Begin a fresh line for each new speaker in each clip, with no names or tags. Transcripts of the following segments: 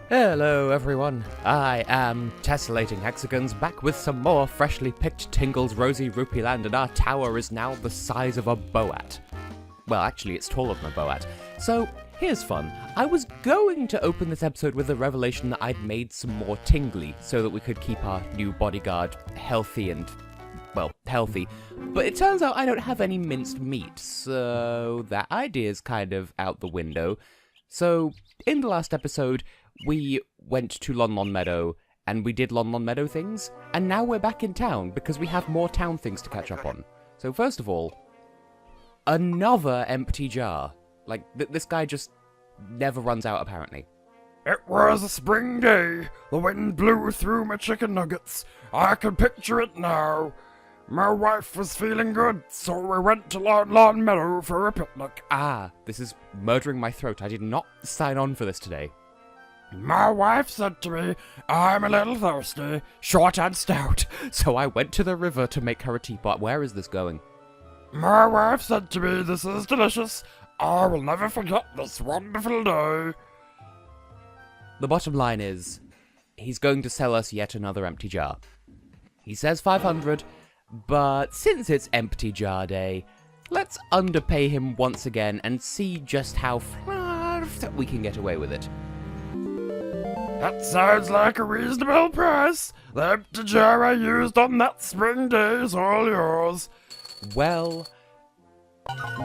Hello everyone, I am Tessellating Hexagons, back with some more freshly picked Tingle's Rosy Rupeeland, and our tower is now the size of a boat. Well, actually it's taller than a boat. So, here's fun. I was going to open this episode with the revelation that I'd made some more tingly, so that we could keep our new bodyguard healthy and, well, healthy. But it turns out I don't have any minced meat, so that idea's kind of out the window. So, in the last episode, we went to Lon Lon Meadow, and we did Lon Lon Meadow things, and now we're back in town, because we have more town things to catch up on. So first of all, another empty jar. Like, this guy just never runs out, apparently.
It was a spring day. The wind blew through my chicken nuggets. I can picture it now. My wife was feeling good, so we went to Lon Lon Meadow for a picnic.
Ah, this is murdering my throat. I did not sign on for this today.
My wife said to me, I'm a little thirsty, short and stout.
So I went to the river to make her a teapot. Where is this going?
My wife said to me, this is delicious. I will never forget this wonderful day.
The bottom line is, he's going to sell us yet another empty jar. He says 500, but since it's empty jar day, let's underpay him once again and see just how that we can get away with it.
That sounds like a reasonable price. The empty jar I used on that spring day is all yours.
Well,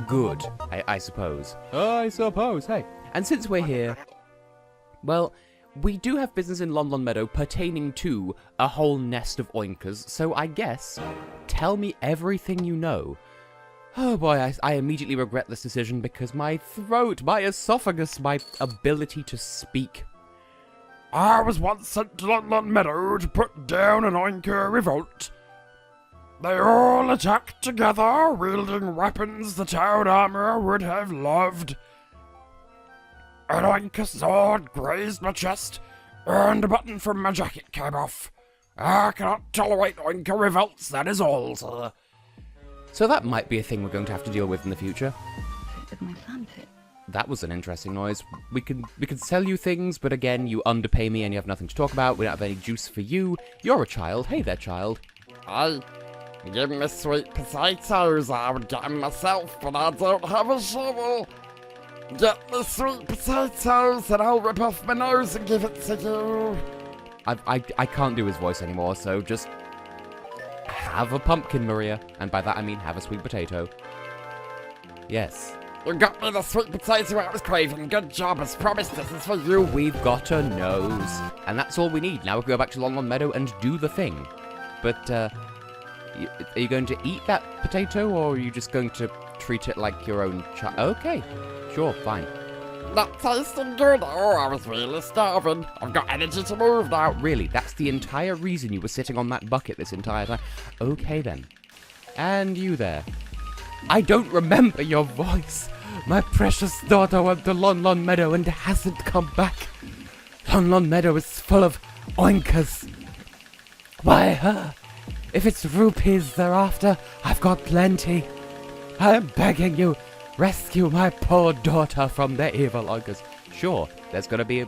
good, I suppose. I suppose, hey. And since we're here, well, we do have business in Lon Lon Meadow pertaining to a whole nest of oinkers, so I guess, tell me everything you know. Oh boy, I immediately regret this decision because my throat, my esophagus, my ability to speak.
I was once sent to Lon Lon Meadow to put down an oinker revolt. They all attacked together, wielding weapons the town armourer would have loved. An oinker sword grazed my chest, and a button from my jacket came off. I cannot tolerate oinker revolts, that is all, sir.
So that might be a thing we're going to have to deal with in the future.
Did my plan fit?
That was an interesting noise. We can sell you things, but again, you underpay me and you have nothing to talk about. We don't have any juice for you. You're a child. Hey there, child.
Give me sweet potatoes, I would get them myself, but I don't have a shovel. Get me sweet potatoes and I'll rip off my nose and give it to you.
I can't do his voice anymore, so just have a pumpkin, Maria. And by that I mean have a sweet potato. Yes.
You got me the sweet potato I was craving. Good job, as promised, this is for you.
We've got a nose. And that's all we need. Now we can go back to Lon Lon Meadow and do the thing. But, are you going to eat that potato, or are you just going to treat it like your own child? Okay, sure, fine.
Not tasting good. Oh, I was really starving. I've got energy to move now.
Really, that's the entire reason you were sitting on that bucket this entire time? Okay then. And you there. I don't remember your voice. My precious daughter went to Lon Lon Meadow and hasn't come back. Lon Lon Meadow is full of oinkers. Why her? If it's rupees they're after, I've got plenty. I am begging you, rescue my poor daughter from the evil oinkers. Sure, there's gonna be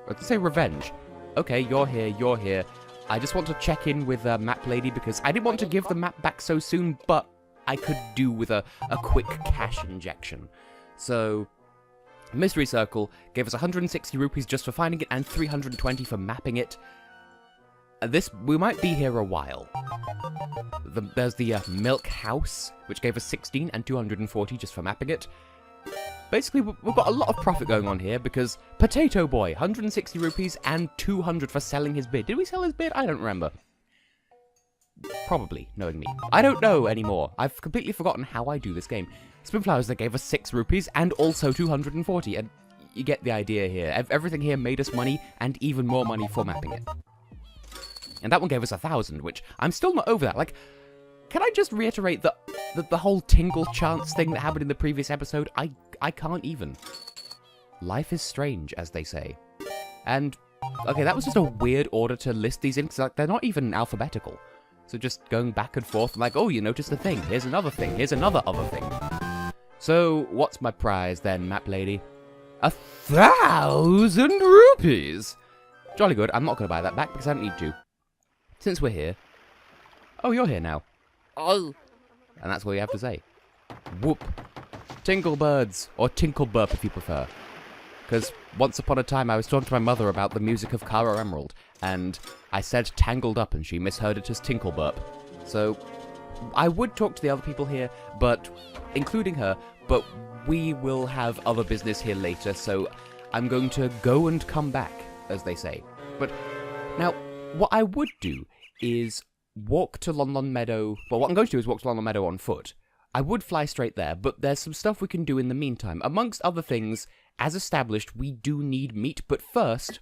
let's say revenge. Okay, you're here. I just want to check in with Map Lady because I didn't want to give the map back so soon, but I could do with a quick cash injection. So, Mystery Circle gave us 160 rupees just for finding it and 320 for mapping it. We might be here a while. There's the Milk House, which gave us 16 and 240 just for mapping it. Basically, we've got a lot of profit going on here because Potato Boy, 160 rupees and 200 for selling his beard. Did we sell his beard? I don't remember. Probably, knowing me. I don't know anymore. I've completely forgotten how I do this game. Spinflowers, they gave us 6 rupees and also 240, and you get the idea here. Everything here made us money and even more money for mapping it. And that one gave us 1,000, which I'm still not over that. Like, can I just reiterate that the whole Tingle chance thing that happened in the previous episode? I can't even. Life is strange, as they say. And, okay, that was just a weird order to list these in, because like, they're not even alphabetical. So just going back and forth, like, oh, you noticed a thing, here's another thing, here's another other thing. So, what's my prize then, Map Lady? 1,000 rupees! Jolly good, I'm not going to buy that back because I don't need to. Since we're here... Oh, you're here now. Oh! And that's what you have to say. Whoop. Tingle birds, or tinkle burp if you prefer. Because once upon a time I was talking to my mother about the music of Cara Emerald, and I said tangled up and she misheard it as tinkle burp. So, I would talk to the other people here, but, including her, but we will have other business here later, so I'm going to go and come back, as they say. But, now, what I would do is walk to Lon Lon Meadow. Well, what I'm going to do is walk to Lon Lon Meadow on foot. I would fly straight there, but there's some stuff we can do in the meantime. Amongst other things, as established, we do need meat, but first,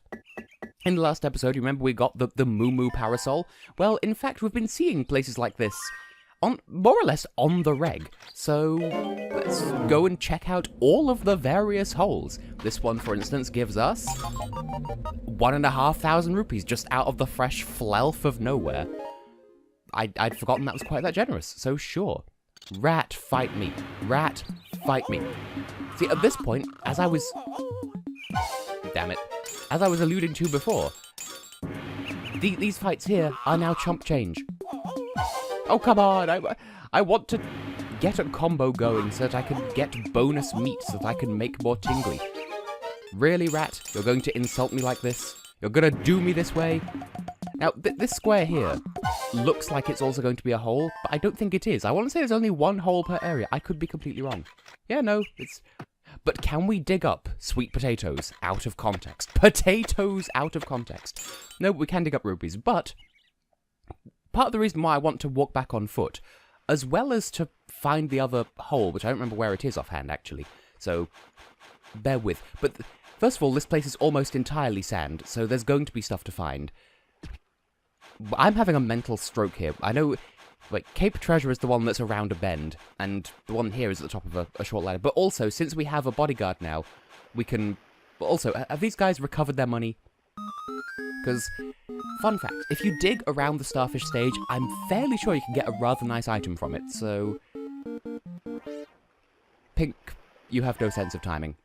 in the last episode, you remember we got the Moo Moo parasol? Well, in fact, we've been seeing places like this on more or less on the reg. So, let's go and check out all of the various holes. This one, for instance, gives us 1,500 rupees just out of the fresh fluff of nowhere. I'd forgotten that was quite that generous, so sure. Rat, fight me. Rat, fight me. See, at this point, as I was... Damn it. As I was alluding to before, these fights here are now chump change. Oh, come on! I want to get a combo going so that I can get bonus meat so that I can make more tingly. Really, Rat? You're going to insult me like this? You're gonna do me this way? Now, this square here looks like it's also going to be a hole, but I don't think it is. I want to say there's only one hole per area. I could be completely wrong. Yeah, no, it's... But can we dig up sweet potatoes out of context? Potatoes out of context. No, we can dig up rupees, but part of the reason why I want to walk back on foot, as well as to find the other hole, which I don't remember where it is offhand, actually, so bear with. But first of all, this place is almost entirely sand, so there's going to be stuff to find. I'm having a mental stroke here. I know, like, Cape Treasure is the one that's around a bend, and the one here is at the top of a short ladder. But also, since we have a bodyguard now, we can... Also, have these guys recovered their money? Because, fun fact, if you dig around the starfish stage, I'm fairly sure you can get a rather nice item from it, so... Pink, you have no sense of timing.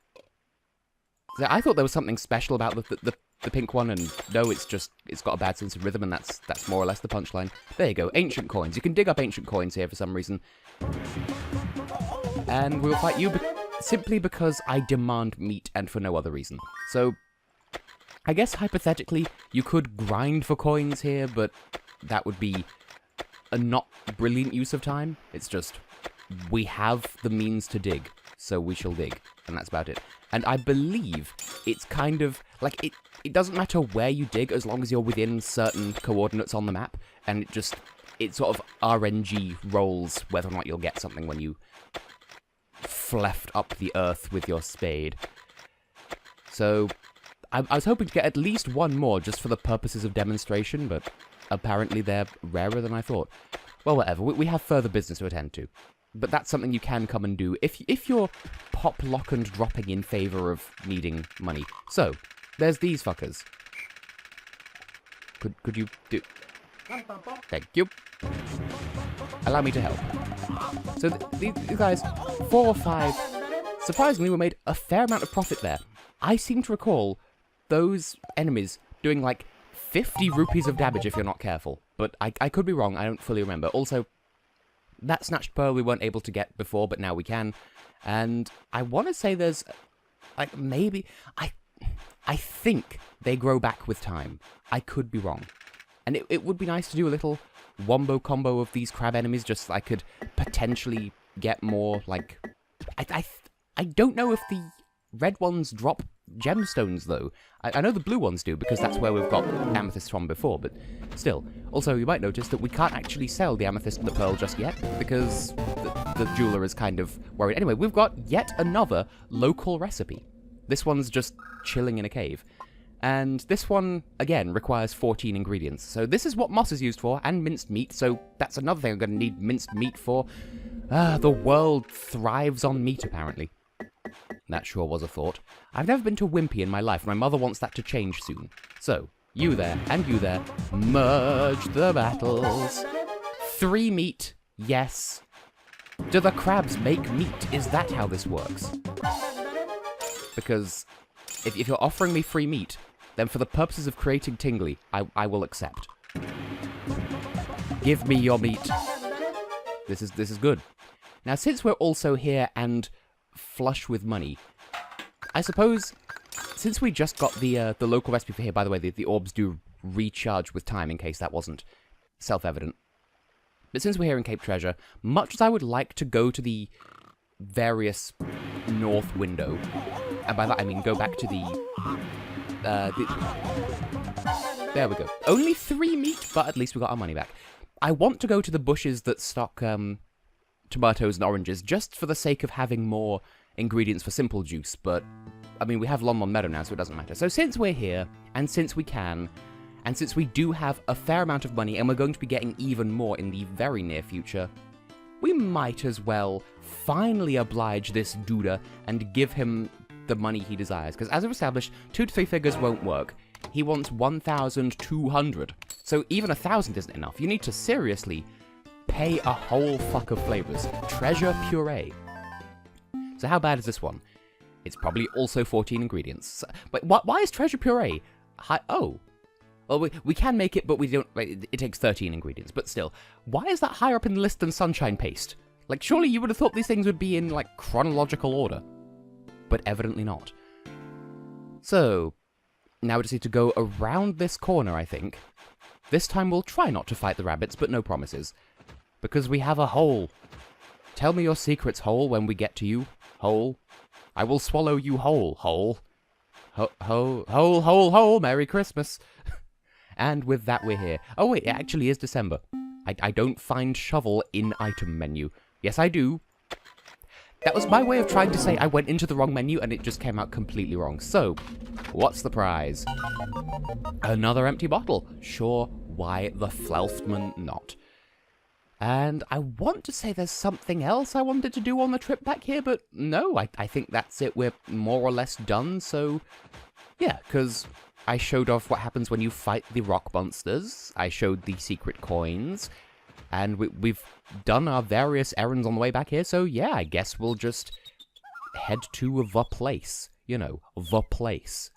So I thought there was something special about the pink one, and no, it's got a bad sense of rhythm, and that's more or less the punchline. There you go, ancient coins. You can dig up ancient coins here for some reason. And we will fight you simply because I demand meat and for no other reason. So, I guess hypothetically, you could grind for coins here, but that would be a not brilliant use of time. It's just, we have the means to dig, so we shall dig, and that's about it. And I believe it's kind of, like, it doesn't matter where you dig as long as you're within certain coordinates on the map, and it sort of RNG rolls whether or not you'll get something when you fleft up the earth with your spade. So, I was hoping to get at least one more just for the purposes of demonstration, but apparently they're rarer than I thought. Well, whatever, we have further business to attend to. But that's something you can come and do if you're pop, lock, and dropping in favor of needing money. So, there's these fuckers. Could you do... Thank you. Allow me to help. So, these guys, 4 or 5, surprisingly, we made a fair amount of profit there. I seem to recall those enemies doing, like, 50 rupees of damage if you're not careful. But I could be wrong, I don't fully remember. Also... That snatched pearl we weren't able to get before, but now we can. And I want to say there's, like, maybe... I think they grow back with time. I could be wrong. And it would be nice to do a little wombo combo of these crab enemies, just so I could potentially get more, like... I don't know if the red ones drop gemstones, though. I know the blue ones do, because that's where we've got amethyst from before, but still. Also, you might notice that we can't actually sell the amethyst and the pearl just yet, because the jeweler is kind of worried. Anyway, we've got yet another local recipe. This one's just chilling in a cave. And this one, again, requires 14 ingredients. So this is what moss is used for, and minced meat, so that's another thing I'm going to need minced meat for. The world thrives on meat, apparently. That sure was a thought. I've never been to Wimpy in my life, and my mother wants that to change soon. So, you there, and you there, merge the battles. 3 meat, yes. Do the crabs make meat? Is that how this works? Because if you're offering me free meat, then for the purposes of creating Tingly, I will accept. Give me your meat. This is good. Now, since we're also here and flush with money, I suppose, since we just got the local recipe for here, by the way, the orbs do recharge with time, in case that wasn't self-evident. But since we're here in Cape Treasure, much as I would like to go to the various north window, and by that I mean go back to there we go. Only 3 meat, but at least we got our money back. I want to go to the bushes that stock tomatoes and oranges, just for the sake of having more ingredients for simple juice, but, I mean, we have Lon Lon Meadow now, so it doesn't matter. So since we're here, and since we can, and since we do have a fair amount of money, and we're going to be getting even more in the very near future, we might as well finally oblige this Duda and give him the money he desires. Because as we've established, 2 to 3 figures won't work. He wants 1,200. So even 1,000 isn't enough. You need to seriously pay a whole fuck of flavors. Treasure puree. So how bad is this one? It's probably also 14 ingredients. But why is treasure puree high? Oh. Well, we can make it, but we don't. It takes 13 ingredients, but still. Why is that higher up in the list than sunshine paste? Like, surely you would have thought these things would be in, like, chronological order. But evidently not. So, now we just need to go around this corner, I think. This time we'll try not to fight the rabbits, but no promises. Because we have a hole. Tell me your secrets, hole, when we get to you, hole. I will swallow you whole, hole. Hole, Merry Christmas. And with that, we're here. Oh, wait, it actually is December. I don't find shovel in item menu. Yes, I do. That was my way of trying to say I went into the wrong menu, and it just came out completely wrong. So, what's the prize? Another empty bottle. Sure, why the Flelftman not? And I want to say there's something else I wanted to do on the trip back here, but no, I think that's it. We're more or less done, so yeah, because I showed off what happens when you fight the rock monsters. I showed the secret coins, and we've done our various errands on the way back here, so yeah, I guess we'll just head to the place. You know, the place.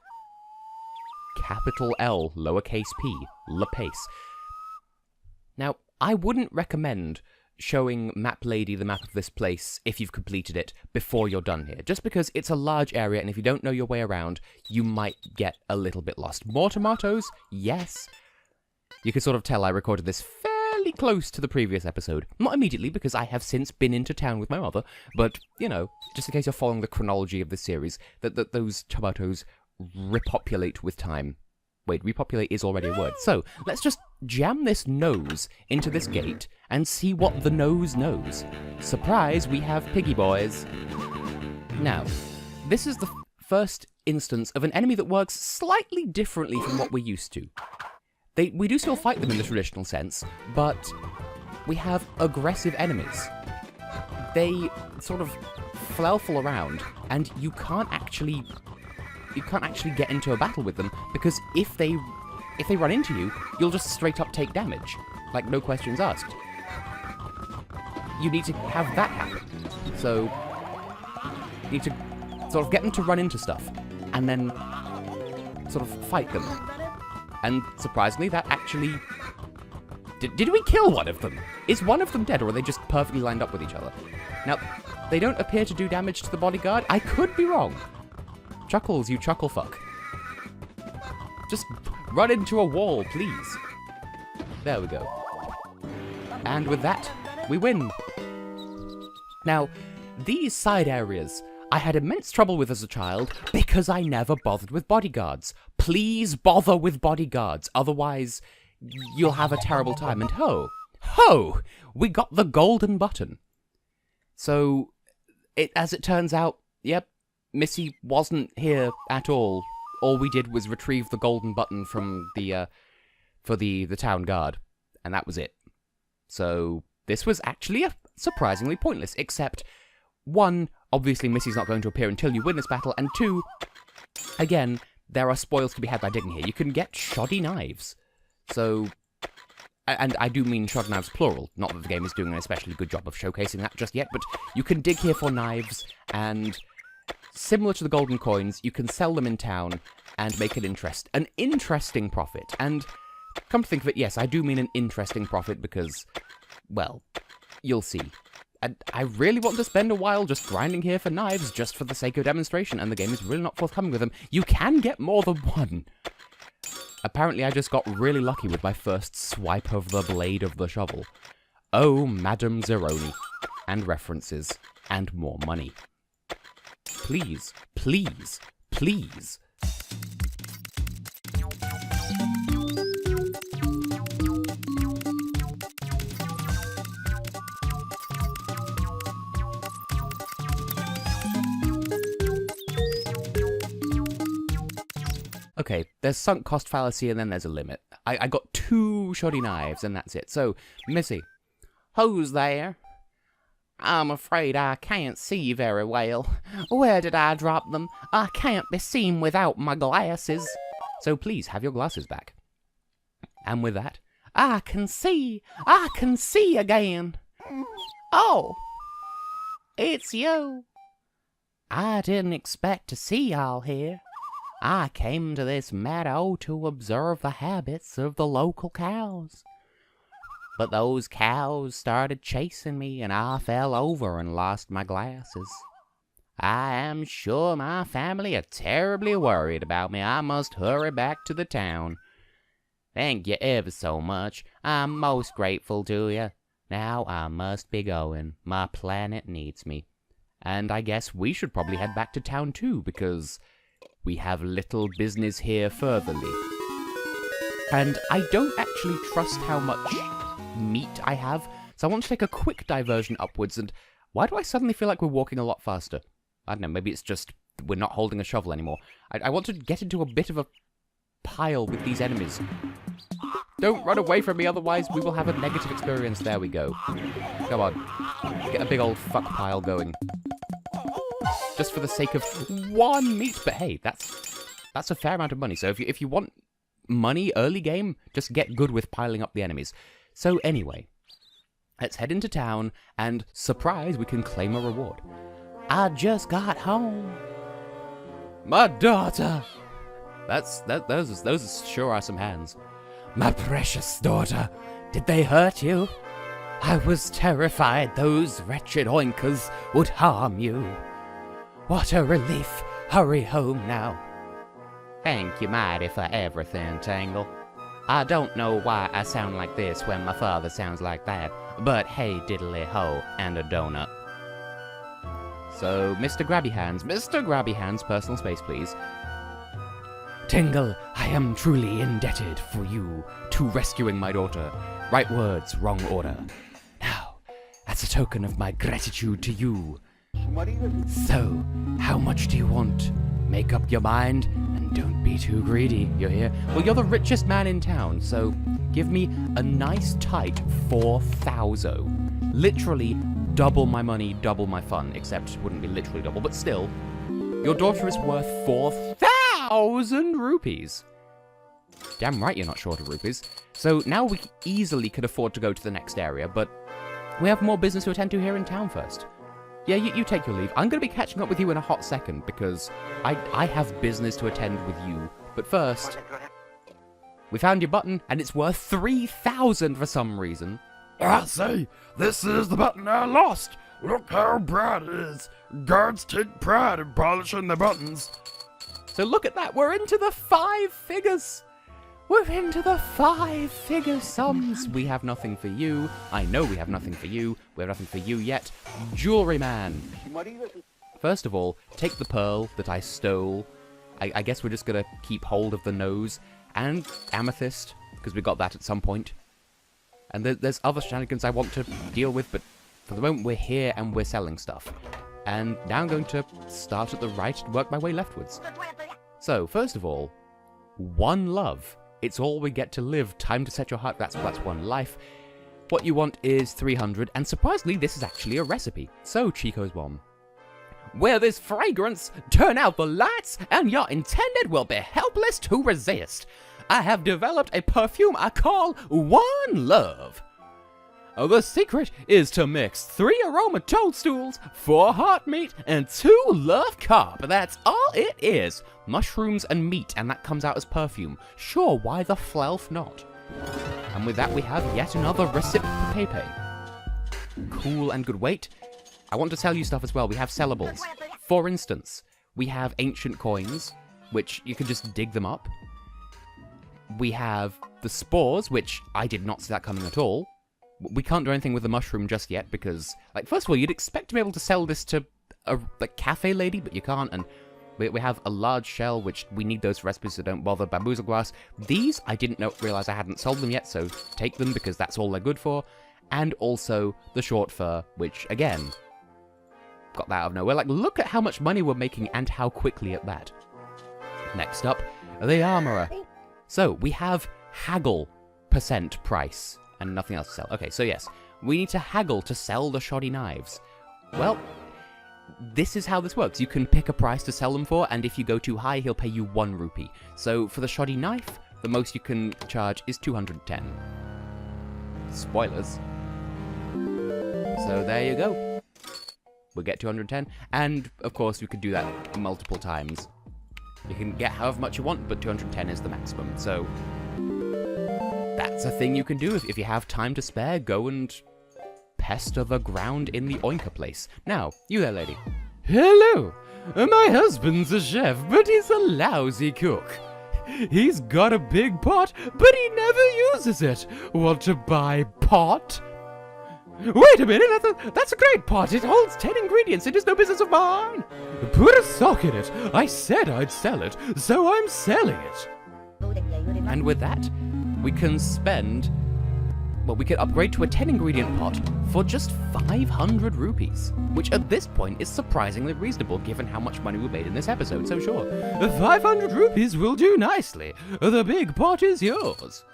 Capital L, lowercase p, la pace. Now, I wouldn't recommend showing Map Lady the map of this place if you've completed it before you're done here, just because it's a large area, and if you don't know your way around, you might get a little bit lost. More tomatoes? Yes. You can sort of tell I recorded this fairly close to the previous episode. Not immediately, because I have since been into town with my mother, but, you know, just in case you're following the chronology of this series, that those tomatoes repopulate with time. Wait, repopulate is already a word. So, let's just jam this nose into this gate and see what the nose knows. Surprise, we have piggy boys. Now, this is the first instance of an enemy that works slightly differently from what we're used to. We do still fight them in the traditional sense, but we have aggressive enemies. They sort of flail around, and you can't actually get into a battle with them, because if they run into you, you'll just straight up take damage. Like, no questions asked. You need to have that happen. So, you need to sort of get them to run into stuff, and then sort of fight them. And surprisingly, that actually... Did we kill one of them? Is one of them dead, or are they just perfectly lined up with each other? Now, they don't appear to do damage to the bodyguard. I could be wrong. Chuckles, you chuckle fuck. Just run into a wall, please. There we go. And with that, we win. Now, these side areas I had immense trouble with as a child because I never bothered with bodyguards. Please bother with bodyguards, otherwise you'll have a terrible time. And ho, we got the golden button. So, as it turns out, yep, Missy wasn't here at all. All we did was retrieve the golden button from for the town guard, and that was it. So this was actually surprisingly pointless, except, one, obviously Missy's not going to appear until you win this battle, and two, again, there are spoils to be had by digging here. You can get shoddy knives. So, and I do mean shoddy knives plural, not that the game is doing an especially good job of showcasing that just yet, but you can dig here for knives, and similar to the golden coins, you can sell them in town and make an interesting profit. And come to think of it, yes, I do mean an interesting profit because, well, you'll see. I really want to spend a while just grinding here for knives just for the sake of demonstration, and the game is really not forthcoming with them. You can get more than one. Apparently I just got really lucky with my first swipe of the blade of the shovel. Oh, Madame Zeroni. And references. And more money. Please, please, please. Okay, there's sunk cost fallacy and then there's a limit. I got 2 shoddy knives and that's it. So, Missy, who's there? I'm afraid I can't see very well. Where did I drop them? I can't be seen without my glasses. So please have your glasses back. And with that, I can see again. Oh, it's you. I didn't expect to see y'all here. I came to this meadow to observe the habits of the local cows. But those cows started chasing me and I fell over and lost my glasses. I am sure my family are terribly worried about me. I must hurry back to the town. Thank you ever so much. I'm most grateful to you. Now I must be going. My planet needs me. And I guess we should probably head back to town too, because we have little business here furtherly. And I don't actually trust how much meat I have, so I want to take a quick diversion upwards. And why do I suddenly feel like we're walking a lot faster? I don't know, maybe it's just we're not holding a shovel anymore. I want to get into a bit of a pile with these enemies. Don't run away from me, otherwise we will have a negative experience. There we go. Come on. Get a big old fuck pile going. Just for the sake of 1 meat. But hey, that's a fair amount of money. So if you want money early game, just get good with piling up the enemies. So anyway, let's head into town, and surprise, we can claim a reward. I just got home. My daughter. Those sure are some hands. My precious daughter, did they hurt you? I was terrified those wretched oinkers would harm you. What a relief. Hurry home now. Thank you mighty for everything, Tingle. I don't know why I sound like this when my father sounds like that, but hey diddly ho and a donut. So, Mr. Grabby Hands, personal space please. Tingle, I am truly indebted for you to rescuing my daughter. Right words, wrong order. Now, as a token of my gratitude to you. So, how much do you want? Make up your mind, and don't be too greedy, you hear? Well, you're the richest man in town, so give me a nice tight 4,000. Literally double my money, double my fun, except it wouldn't be literally double, but still. Your daughter is worth 4,000 rupees. Damn right you're not short of rupees. So now we easily could afford to go to the next area, but we have more business to attend to here in town first. Yeah, you take your leave. I'm going to be catching up with you in a hot second, because I have business to attend with you. But first, we found your button, and it's worth 3,000 for some reason.
I say, this is the button I lost. Look how bright it is. Guards take pride in polishing their buttons.
So look at that, we're into the 5 figures. We're into the 5-figure sums. We have nothing for you. I know we have nothing for you. We have nothing for you yet. Jewelry man. First of all, take the pearl that I stole. I guess we're just going to keep hold of the nose. And amethyst, because we got that at some point. And there's other shenanigans I want to deal with, but for the moment we're here and we're selling stuff. And now I'm going to start at the right and work my way leftwards. So, first of all, one love. It's all we get to live. Time to set your heart. That's one life. What you want is 300, and surprisingly, this is actually a recipe. So, Chico's one. Wear this fragrance, turn out the lights, and your intended will be helpless to resist. I have developed a perfume I call One Love. The secret is to mix 3 aroma toadstools, 4 heart meat, and 2 love carp. That's all it is. Mushrooms and meat, and that comes out as perfume. Sure, why the fluff not? And with that, we have yet another recipe for Pepe. Cool and good. Wait, I want to tell you stuff as well. We have sellables. For instance, we have ancient coins, which you can just dig them up. We have the spores, which I did not see that coming at all. We can't do anything with the mushroom just yet because, like, first of all, you'd expect to be able to sell this to a cafe lady, but you can't, and we have a large shell, which we need those for recipes, so don't bother. Bamboozle grass. These, I didn't realize I hadn't sold them yet, so take them because that's all they're good for. And also the short fur, which, again, got that out of nowhere. Like, look at how much money we're making and how quickly at that. Next up, the armorer. So, we have haggle % price and nothing else to sell. Okay, so yes, we need to haggle to sell the shoddy knives. Well, this is how this works. You can pick a price to sell them for, and if you go too high, he'll pay you 1 rupee. So, for the shoddy knife, the most you can charge is 210. Spoilers. So there you go. We'll get 210, and of course we could do that multiple times. You can get however much you want, but 210 is the maximum, so that's a thing you can do. If you have time to spare, go and pester the ground in the oinker place. Now, you there, lady.
Hello! My husband's a chef, but he's a lousy cook. He's got a big pot, but he never uses it. Want to buy pot? Wait a minute, that's a great pot. It holds 10 ingredients. It is no business of mine. Put a sock in it. I said I'd sell it, so I'm selling it.
And with that, we can spend... Well, we could upgrade to a 10 ingredient pot for just 500 rupees, which at this point is surprisingly reasonable given how much money we made in this episode, so sure.
500 rupees will do nicely. The big pot is yours.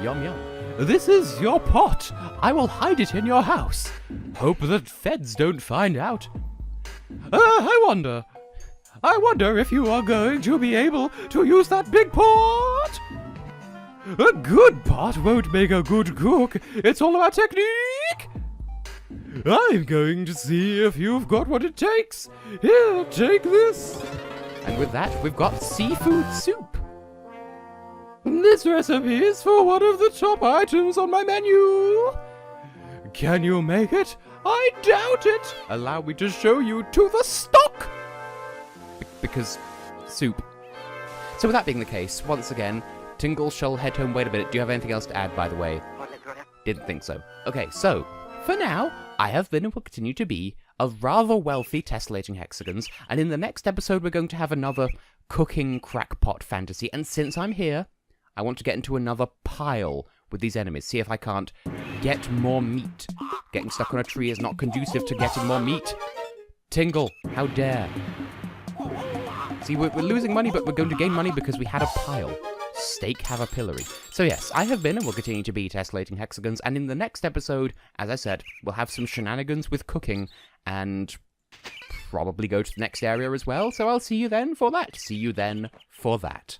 Yum yum.
This is your pot. I will hide it in your house. Hope that feds don't find out. I wonder if you are going to be able to use that big pot. A good pot won't make a good cook. It's all about technique. I'm going to see if you've got what it takes. Here, take this.
And with that, we've got seafood soup.
This recipe is for one of the top items on my menu. Can you make it? I doubt it. Allow me to show you to the stock.
Because soup. So with that being the case, once again, Tingle shall head home. Wait a minute, do you have anything else to add, by the way? Didn't think so. Okay, so, for now, I have been and will continue to be a rather wealthy Tessellating Hexagons, and in the next episode we're going to have another cooking crackpot fantasy, and since I'm here, I want to get into another pile with these enemies, see if I can't get more meat. Getting stuck on a tree is not conducive to getting more meat. Tingle, how dare. See, we're losing money, but we're going to gain money because we had a pile. Steak have a pillory. So yes, I have been and will continue to be Tessellating Hexagons, and in the next episode, as I said, we'll have some shenanigans with cooking, and probably go to the next area as well, so I'll see you then for that. See you then for that.